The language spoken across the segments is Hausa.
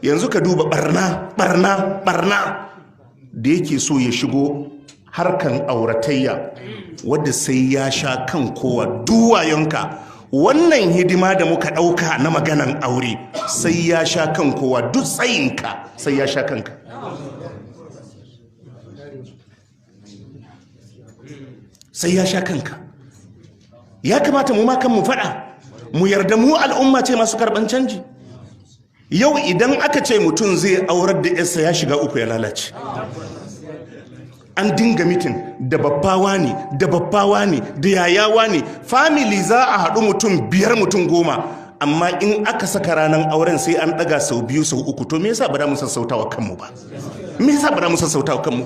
yanzu ka duba barna da yake so ya shigo harkan auratayya wadda sai ya sha kan kowa duwayonka. Wannan hidima da muka ɗauka na maganan aure sai ya sha kan kowa, duk tsayinka sai ya sha kanka. Sai ya sha kanka. Ya kamata mu ma kan mu faɗa, mu yarda mu al'umma ce masu karɓan canji. Yau idan aka ce mutum zai aurar da yarsa ya shiga uku ya lalace. An dinga mitin da babbawa ne da yayawa ne, family za a haɗu mutum 5 mutum 10, amma in aka saka ranar auren sai an ɗaga sau 2 sau 3. To me yasa ba za mu sassautawa kanmu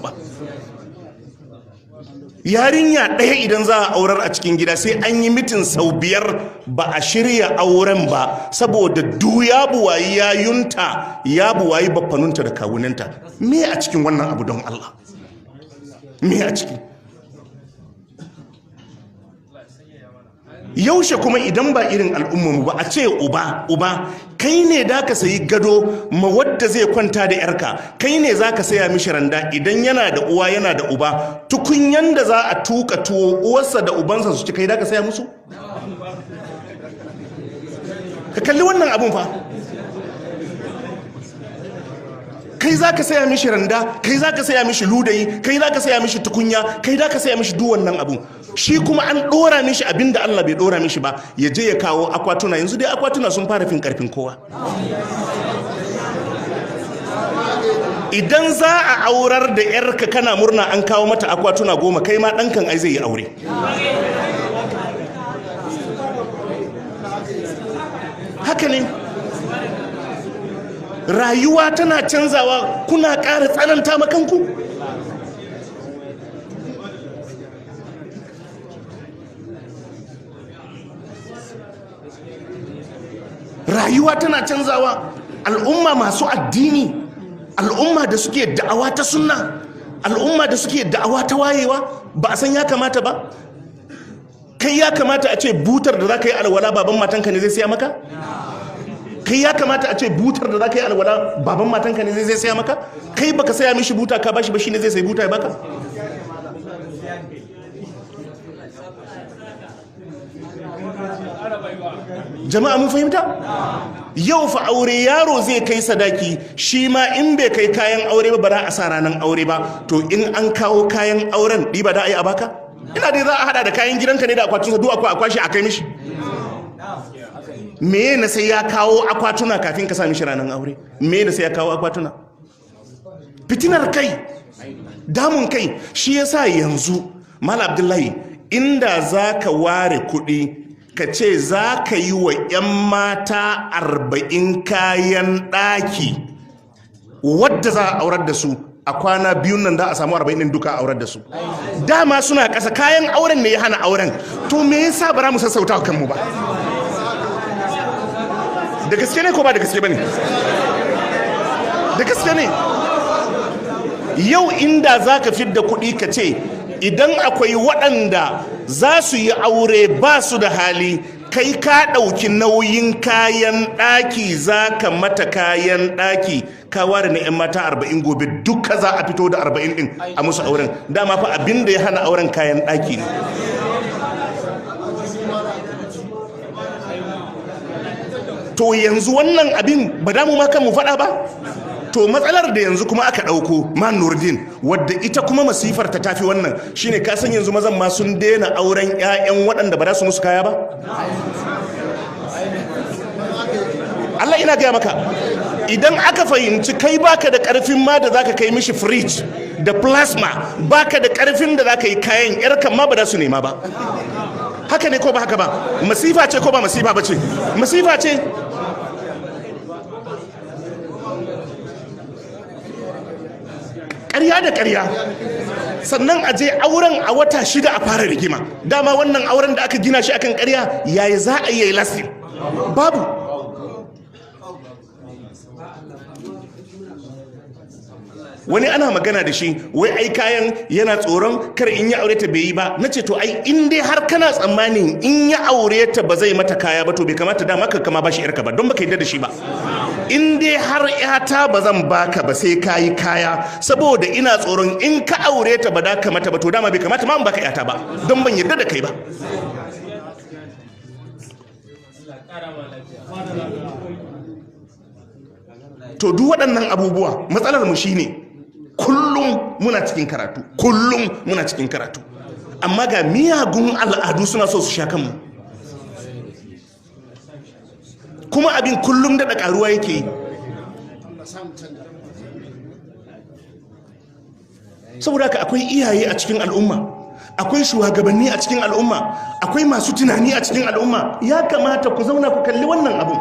ba? Yarinya ɗaya idan za a aurar a cikin gida sai an yi mitin sau 5 ba a shirya auren ba, saboda ya buwayi yayunta, ya buwayi baffanunta da kawunanta. Me a cikin wannan abu don Allah? Me a ciki? Yaushe kuma idan ba irin al'ummarmu ba, a ce uba kai ne da ka sayi gado ma wadda zai kwanta da yarka, kai ne za ka saya mishi randa idan yana da uwa yana da uba, tukunyan da za a tuka tuwo uwarsa da ubansa su ci, kai da ka saya musu? Ka kalli wannan abun fa. Kai za ka saya mishi randa, kai za ka saya mishi ludayi, kai za ka saya mishi tukunya, kai za ka saya mishi duk wannan abu. Shi kuma an dora mishi abinda Allah bai dora mishi ba, ya je ya kawo akwatuna. Yanzu dai akwatuna sun fara fin karfin kowa. Idan za a aurar da yarka kana murna an kawo mata akwatuna 10, kai ma ɗankan ai zai yi aure. Haka ne. Rayuwa tana canzawa, kuna ƙara tsananta makanku. Rayuwa tana canzawa. Al'umma masu addini, al'umma da suke da'awa ta sunna, al'umma da suke da'awa ta wayewa, ba a san ya kamata ba. Kai ya kamata a ce butar da za ka yi alwala baban matanka ne zai siya maka? Kai ya kamata a ce butar da za ka yi alwala baban matanka ne zai saya maka? Kai baka saya mishi buta ka bashi ba, shi ne zai sai buta ya baka? Jama'a mun fahimta? Yau fa aure yaro zai kai sadaki, shi ma in bai kai kayan aure ba za a sa ranar aure ba. To in an kawo kayan auren ɗiba da a yi a baka? Ina dai za a hada da kayan gidanka ne da akwatunsa duk a kwashe a kai mishi. Me na sai ya kawo akwatuna kafin ka sami shi ranar aure? Me na sai ya kawo akwatuna? Fitinar kai, damun kai. Shi yasa yanzu Malam Abdullahi, inda za ka ware kuɗi ka ce za ka yi wa 'yan mata 40 kayan ɗaki wadda za a aurar da su, a kwana biyun nan da a samu 40 ɗin duka a aurar da su. Dama suna ƙasa, kayan auren ne ya hana auren. To me yasa ba za mu sassauta kanmu ba? Da gaske ne ko ba da gaske ba ne? Da gaske ne. Yau inda za ka fidda kuɗi ka ce idan akwai waɗanda za su yi aure ba su da hali, kai ka ɗauki nauyin kayan ɗaki, za ka mata kayan ɗaki, ka ware na 'yan mata 40 gobe duka za a fito da 40 ɗin a musu auren. Dama fa abin da ya hana auren kayan ɗaki ne. To yanzu wannan abin ba damu ma kan mu faɗa ba? To matsalar da yanzu kuma aka ɗauko Man Nurdin, wadda ita kuma masifar ta tafi wannan, shine ka san yanzu mazan ma sun daina auren 'ya'yan waɗanda ba za su musu kaya ba? Allah ina gaya maka, idan aka fahimci kai baka da ƙarfin ma da zaka kai mishi fridge da plasma, baka da ƙarfin da zaka yi kayan, 'yarkan ma ba za su nema ba. Haka ne ko ba haka ba? Masifa ce ko ba masifa ba ce? Masifa ce. Ƙarya da ƙarya. Sannan a je auren a wata 6 a fara rigima. Dama wannan auren da aka gina shi akan ƙarya, yaya za a yi lasting? Babu. Wani ana magana da shi, wai ai kayan yana tsoron kar in ya aure ta bai yi ba. Na ce to ai in dai har kana tsammanin in ya aure ta ba zai mata kaya ba, to bai kamata dama ka kama ba shi 'yarka ba, don baka yarda da shi ba. in dai har yata ba zan baka ba sai kayi kaya saboda ina tsoron in ka aure ta ba da ka mata ba to dama bai kamata ma in baka yata ba don ban yarda da kai ba. To duk waɗannan abubuwa matsalar mu shine kullum muna cikin karatu amma ga miyagun al'adu suna so su sha kanmu kuma abin kullum da ƙaruwa yake yi. Saboda haka akwai iyaye a cikin al'umma, akwai shugabanni a cikin al'umma, akwai masu tunani a cikin al'umma. Ya kamata ku zauna ku kalli wannan abun.